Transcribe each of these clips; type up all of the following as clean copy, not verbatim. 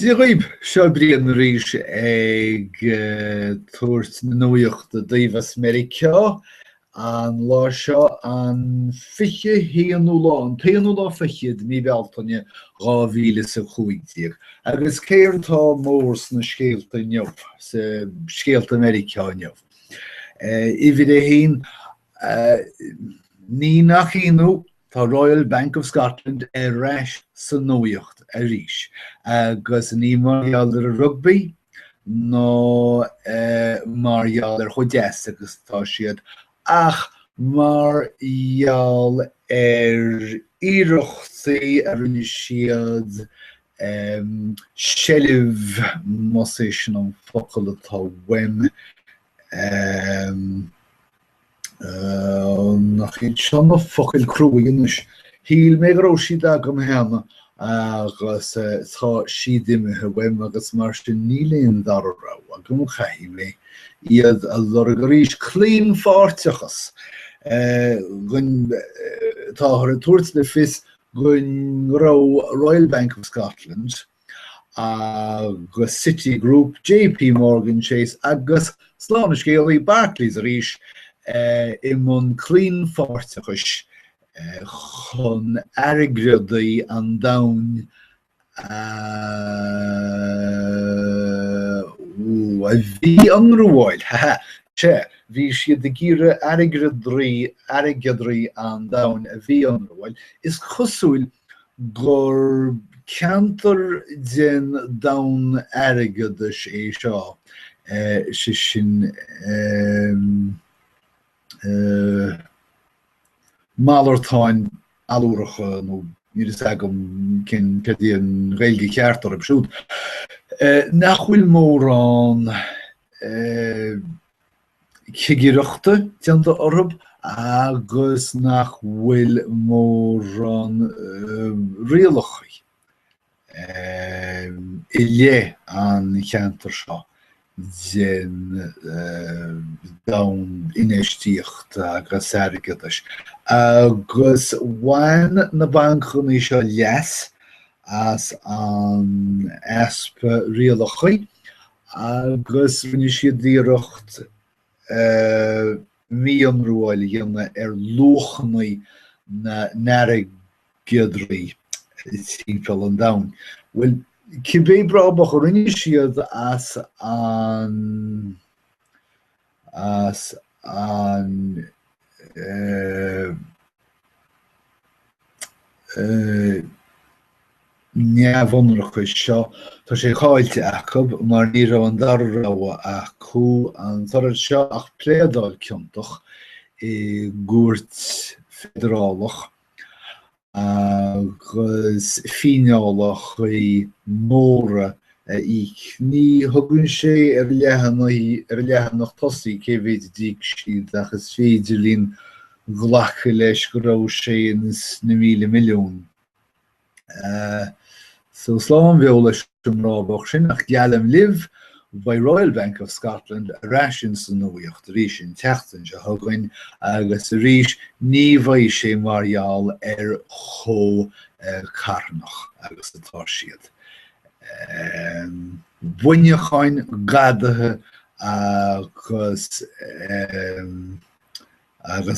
Díghib seo bríon rís ag tuairt na Nuacht a daomhas Meiricea an lá seo an fiche híanú lá, an taonú lá fichiad ní bealtaine 2015. Agus céirtá mór na scéalta neamh, sa scéalta Meiricea neamh. I bhí é hín ní nach inú tá Royal Bank of Scotland reis sa Nuacht a rís. Agus ní margheall ar rugby nó margheall ar chudeas agus tá siad ach margheall ar iarachtaí a rinne siad seilimh más é sin an focail atá weim nach iad sean focail cruúigh híl mé ró siad agam heanna agus tá siad imithe weim agus mar sin níléon dar rá agam chaithí mé iad a lorgarís clín fáirteachas tá ar a tuairt le fis gon rá Royal Bank of Scotland agus City Group, JP Morgan Chase agus slána scéalaí Barclays a rís I mun clín fáirteachas chun airgreadaí an domhan a bhí an rúháil bhí siad de gíre airgreadaí an domhan a bhí an rúháil is cosúil gur ceantar den domhan airgreadais é seo sin Málartáin alúracha nó ní is agam cin cedíon réilge ceart ar absúd. Nach bhfuil mór an cigireachta teanta orb agus nach bhfuil mór an rialachaí I lé an cheantar seo den domhan inéistíocht agus airgeadais. Agus bhain na banchan is seo leas as an easpa rialachaí agus rinne siad díreacht míon rúáil dhéanana ar luachnaí na nairgeadraí timpeall an domhan. Well, Cibé brabach rinne siad as an neamhhonrachas seo tá sé cháilte acab mar ní raibh an dar rá acu an tar seo ach pléadáil ciontach I gúirt federálach agus fíneálach I móra ich ní thugann sé ar leathanach tosaí cé bhéad díoc siad agus féidir líon ghlacha leis go raibh sé na 1,000 milliún. So slán bheol leis an rábach sin ach dealam libh by Royal Bank of Scotland a rásin san Nuacht rís sin teachtain se thugann agus a rís ní bhaidh sé margheall ar chó carnach agus atá siad. Buinneáin gadathe agus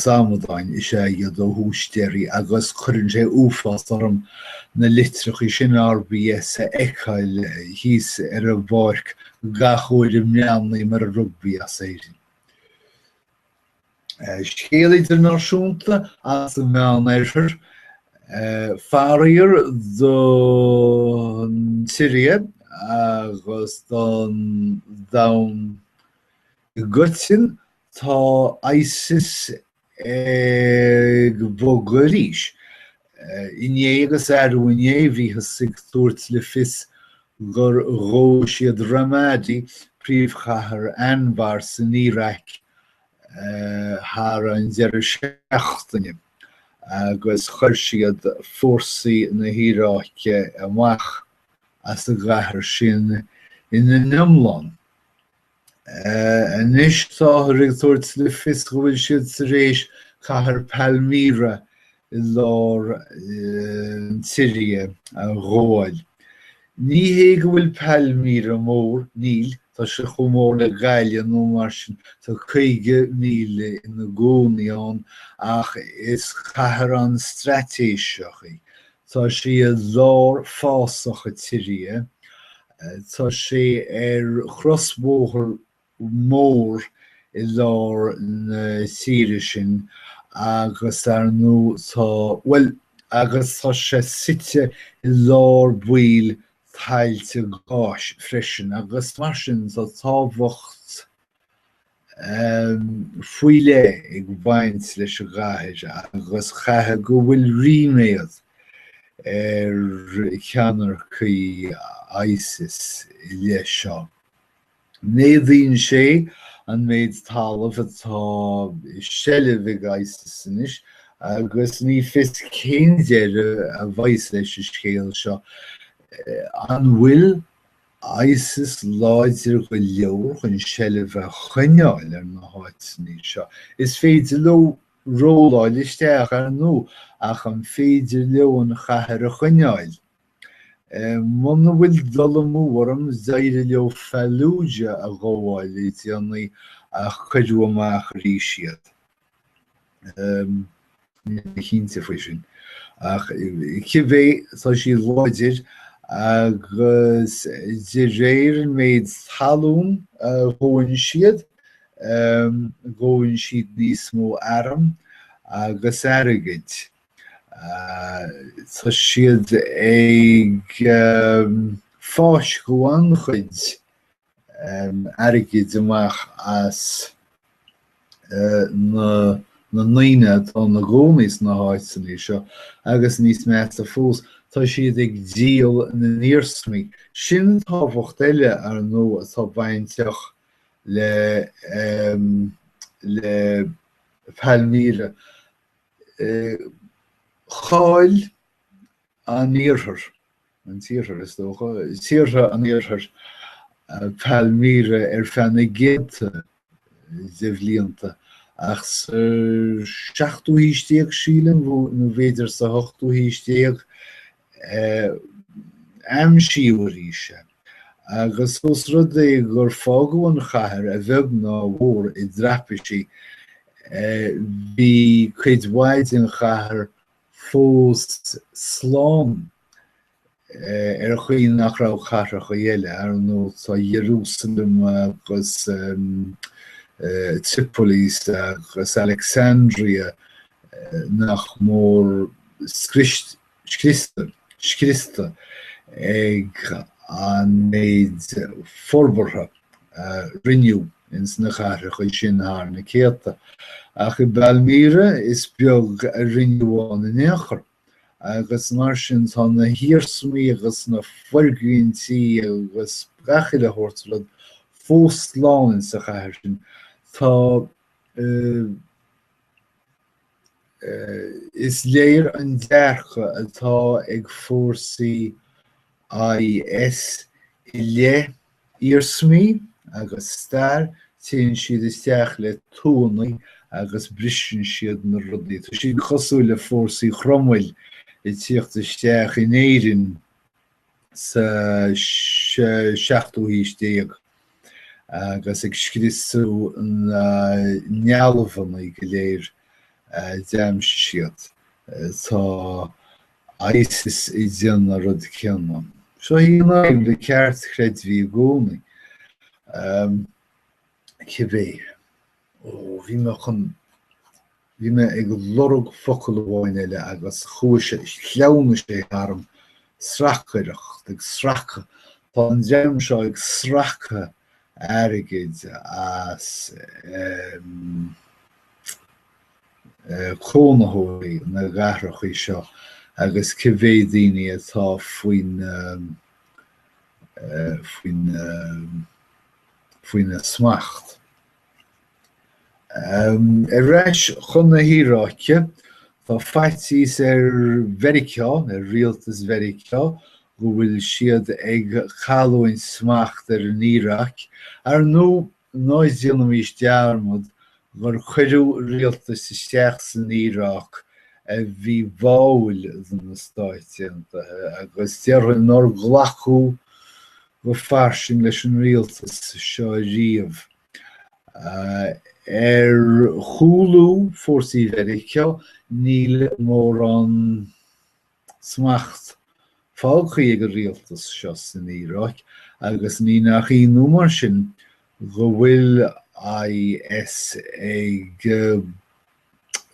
amáin is sé iad ó hústéirí agus chuann sé uafás orm na litreachaí sin RBS a eicáil híos ar a bhárc gachóir meannaí mar a rugby a éirin. Scéalaí náisiúnta as a meán éirthir Fáraíar don Syria agus don domhan Gutsin tá ISIS ag bogad arís. Iné agus arúiné bhí sig tuairt le fis gur ró siad ramáidí príomhchathair Anbar san Iarrac thar an deireadh seachtaine agus chuir siad fórsaí na híráice amach as a gcathair sin ina Nimlán. Anis tá ag tuairt le fis go bhfuil siad sa réis chathair Palmyra I lár Syria a gháil. Ní hé go bhfuil palmíre mór níl tá se chomór le gaile nó mar sin tá 50,000 ina gcónaíán ach is chathair an stratéiseach. Tá sé a lár fásacha tíre, tá sé chrosbóthar mór I lár na Síre sin agus ar nó tá agus tá sé site I lár buail tailte gáis freisin agus mar sin tá tábhacht faoi le ag bhaint leis a gcathair agus chatha go bhfuil riméad cheannar chuí ISIS I le seo. Néadhíonn sé an méid talamh atá sellh ag ISIS inis agus ní fios céidear a bhaith leis a scéal seo. An bhfuil ISIS láidir go leor chun sellh a chuineáil ar na háitní seo. Is féidir le róláil isteach ar nó ach an féidir leo an chathair a chuineáil. Muna bhfuil dul móram zaire leo Fallúja a gháil I dtíanaí a chuidiú amach ríisiad. Chínta faoi sin. Ach cibé tá sí láidir agus de réir an méid talún ggóin siad níos mó aram agus airgid. Tá siad ag fáis go an chuid airgid amach as na naine tá na gcónaís na háitsaní seo agus níos meas a fós tá siad ag díal na níorsmaí. Sin tábhacht eile ar nó atá bainteach le Palmíre. Cháil an níorthar, an tíorthar is dócha, tíortha an níorthar Palmíre fanna géanta de bhlianta. Ach 7 hísteag sílan nó bhéidir sa 8 hísteag amsíoríise. Agus os rud é gur fágú an chathair a bheag ná mhór I drapaisí bhí cuidmhaid an chathair fós slán ar chuoin nach rá chathair go dhéile ar nó tá Jerúsalem agus Tripolis agus Alexandria nach mór scrista ag an méid forbartha rinneú ins na chathair chuoi sin thar na céalta. Ach I Palmíre is beag a rinneúán in éachar agus mar sin tá na hiarsmaí agus na foirgríntí agus gachaile thuirtead fós slán sa chathair sin. Tá is léir an dearcha atá ag fórsaí IS I le íorsmaí agus stair tíonn siad isteach le tónaí agus brisin siad na rudaí. Tá siad chosú le fórsaí chromhail I tíocht isteach in éireann sa 7 hísteag agus ag scriosú na nealmhanna go léir deim siad. Tá ISIS I dtéann na rud ceanna. Seo híonn le ceart chreid bhí gcónaí. Cibé, bhí me ag lorg focail amháin eile agus chúise leanna sé arm srachaireach ag sracha. Tá an deim seo ag sracha airgid as cónaitheoirí na gcathrachí seo agus cibé daoine atá faoin na smacht. Reis chun na híráice tá feitís Meiricea, rialtas Meiricea, go bhfuil siad ag chalóin smacht an Írac ar nó náidíanam is dearmad gur chuireadh rialtas isteach san Írac bhí bháil na Stáitse agus dearfuil nóir ghlachú go farsing leis an rialtas seo riamh. Chúlú fórsaí Meiricea níl mór an smacht fáilchaí ag a rialtas seo san Iarracht, agus ní nach íonú mar sin go bhfuil IS ag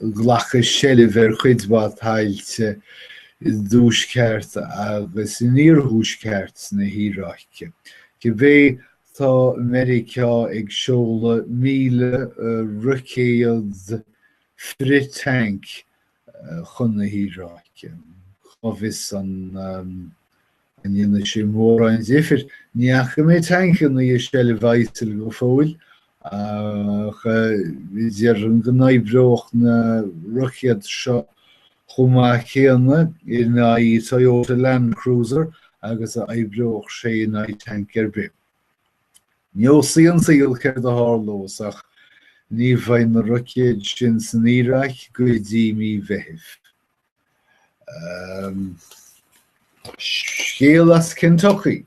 ghlacha seileadh chuid ba tailte dúsceart agus níorthúsceart na Iarrachte. Cibé tá Meiricea ag seoladh 1,000 rucéad fritank chun na Iarrachte. Chovis an dhéanamh sé mór an difir, níach mé tankin na seileadh bhaitil go fóil, bhí dear an gnáibreoch na rucéad seo chumá chéanna na Toyota Land Cruiser agus a ibreoch sé na tank be. Níosaí an saoil céir de hárlós ach ní bhain na rucéad sin san Iarracht go dtí mí bheithh. Scéal as Kentucky.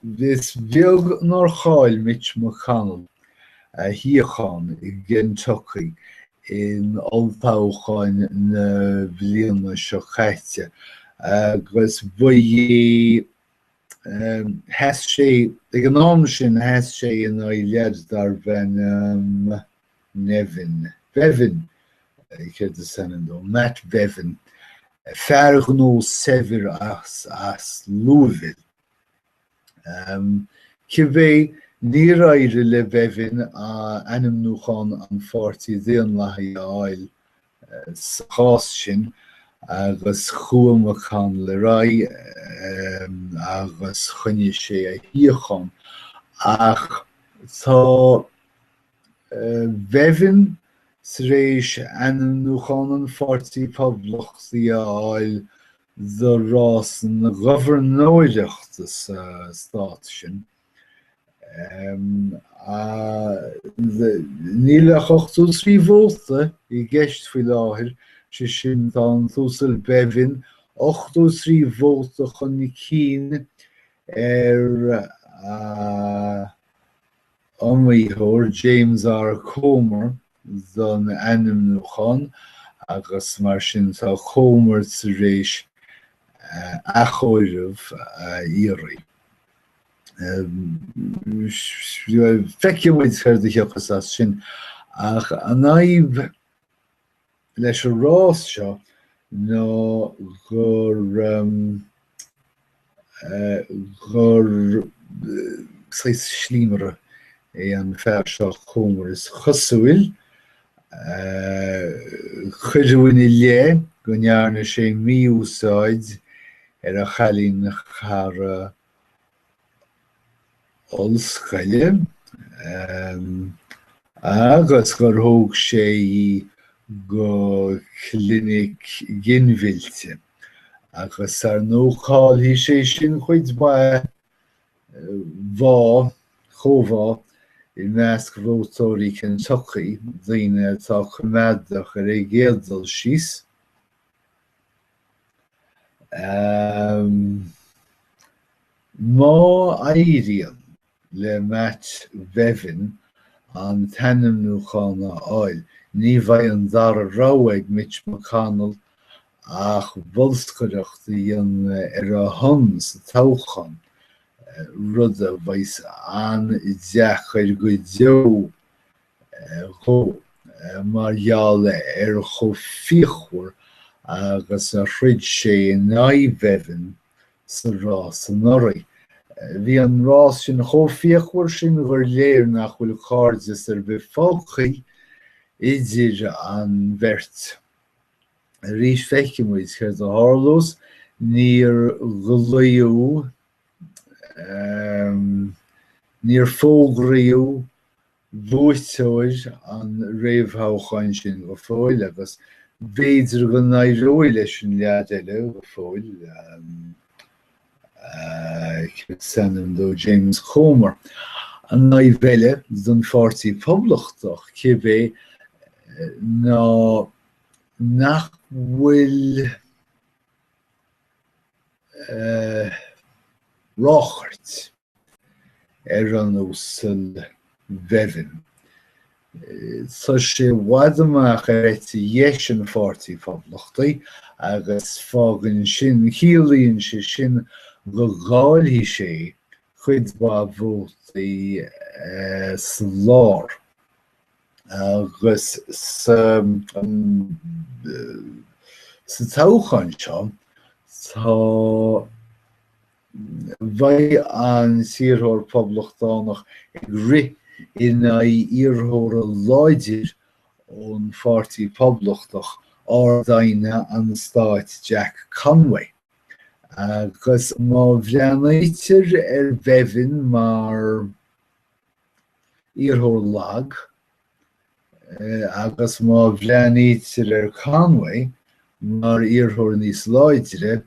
This bheag nár cháil Mitch McConnell hiachán I Kentucky in oltáchain na bbliana seo chaite agus bhaí heas sé ag an am sin heas sé in lead dar bhein Bevin céir de Senadó Matt Bevin fearg nó sever as Louisville. Cibé ní raire le Bevin a anam nuachán an 40 déan lethaí áil chás sin agus chuamachán le rai agus chunne sé a hiachán. Ach tá Bevin sréis anam nuachán an 40 poblachtaí áil the rás na governoireachtas stát sin. Níl a 83 vóta I gceist faoi láthair sé sin tá an túsal Bevin 83 vóta chun na cín amíthóir James R. Comer don anam nuachán agus mar sin tá Comer sa réis achóirimh Iarraí. Feiceamid chuir de theachas as sin ach an aibh leis a rás seo nó gur slímere an fear seo Comer is chosúil chuidirhain I lé go nearna sé míúsáid a chalín chara olscaile agus gur thóg sé go clinic ginmhilte agus ar nócháilí sé sin chuid ba chomhá I measc vótóirí Kentucky daoine tá chuimeadach ar é géaldal síos. Má éiríonn le Matt Bevin an tanam nuachán áil, ní bhaidh an dar ráig Mitch McConnell ach bholscoireachtaí ar a hon sa toghchan rud a bhaith an deach ar go deo margheall ar cho fíochmhar agus a chruid sé in Bevin sa rás an oraí. Bhí an rás sin cho fíochmhar sin gur léir nach bhfuil cáirdeas ar bith fáilchaí idir an bheirt. Rís feicimid chuir de hárlós níor ghlaíodh níor fógraíodh bhuaisteoir an réamhthógáin sin go fóil agus b'éidir go n-éireoidh leis an lead eile go fóil sanam dó James Comer. An naibheile don 40 poblachtach cibé ná nach bhfuil ráchairt an uasal bheibhin. Tá sé bhfad amach réite dheis an pháirtí poblachtaí agus fágann sin chiallaíonn sé sin go gháilfí sé chuid ba vótaí sa lár agus sa tóghain seo tá bhaid an tíorthóir poblachtánacht ag rith ina iarthóir láidir ón pháirtí poblachtach ardaine an Stáit Jack Conway. Agus má bhreanáitir bheibhin mar iarthóir lag, agus má bhreanáitir Conway mar iarthóir níos láidire,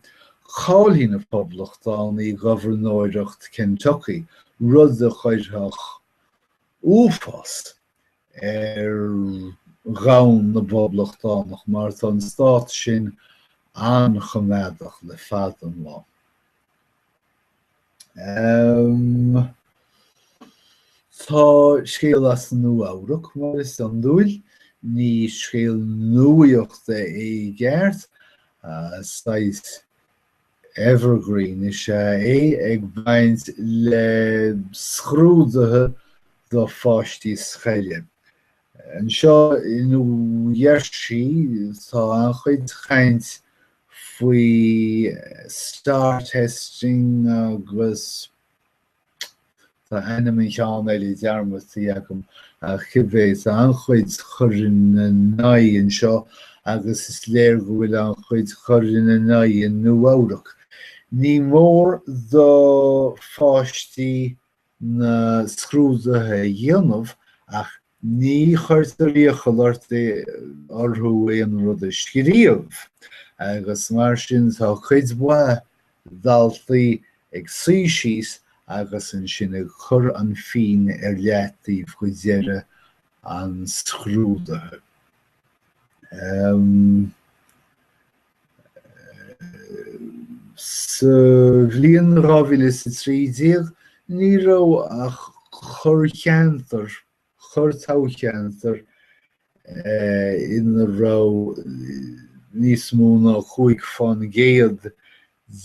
cháilín na poblachtánaí gobharnóireacht Kentucky rud a chuideach úfás ghabhann na poblachtánacht mar tá an Stát sin anchoimeadach le fad an lá. Tá scéal as an Nuacht mar is an dúil, ní scéal nuaíochta é gceart, sais evergreen is ag baint le scrúdathe do pháistí scaile. An seo inú dhearsaí tá an chuid chaint faoi star testing agus tá enam cheann eile dearmataí agam chibé an chuid chuireann na naigh seo agus is léir go bhfuil an chuid chuireann na naigh in Nuacht. Ní mór do pháistí na scrúdathe dhéanamh ach ní chuirtaríocha lortaí orthú éon rud a scríomh. Agus mar sin tá chuid buath daltaí ag suasís agus an sin ag chur an fin leataí faoi deireadh an scrúdathe. Sa bhliain 2013 ní raibh ach chur cheantar, chur tocheantar ina raibh níos mó ná 5 fan géad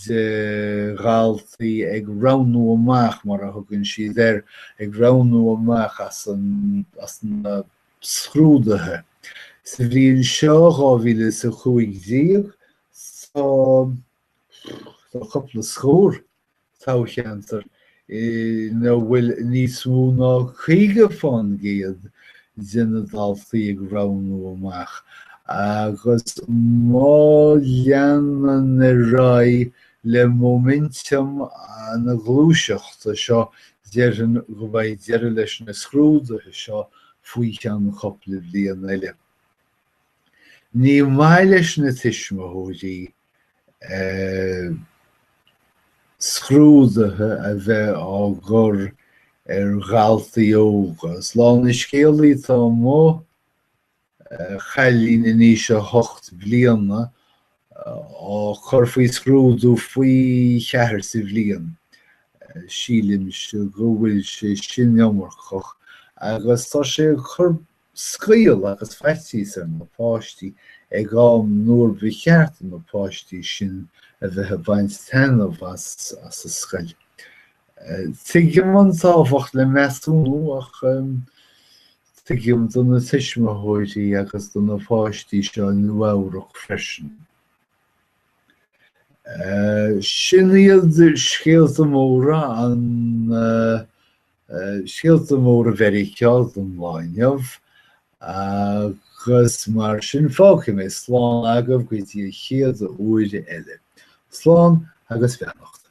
de ghaltaí ag ranú amach mar a thugann siad ag ranú amach as na scrúdathe. Sa bhliain seo 2015 tá coppla scór tocheantar ina bhfuil níos mó ná 50 fan géad de na daltaí ag ranú amach. Agus má leanan na rá le momentum na glúiseachta seo dearann go bhfuil deireadh leis na scrúdathe seo faoi cheann coppla bliain eile. Ní maith leis na tuismitheoirí scrúdathe a bheith á gur ghaltaí óga. Slán is scéalaí tá mó chailín in níos 8 bliana á chur faoi scrúdú faoi cheathair sa bhliain. Sílim se go bhfuil sé sin iommarcach agus tá sé chur scaoil agus feití ar na páistí ag am nuair bhí cheart na páistí sin a bheith baint teanmh as a scail. Tuigim an tábhacht le measúnú ach tuigim do na tuismitheoirí agus do na páistí seo Nuacht freisin. Sin iad scéalta móra an scéalta móra Meiricea don láinneamh agus mar sin fágtha mé slán agam go dtí chéad a uair eile. Slán agus beannacht.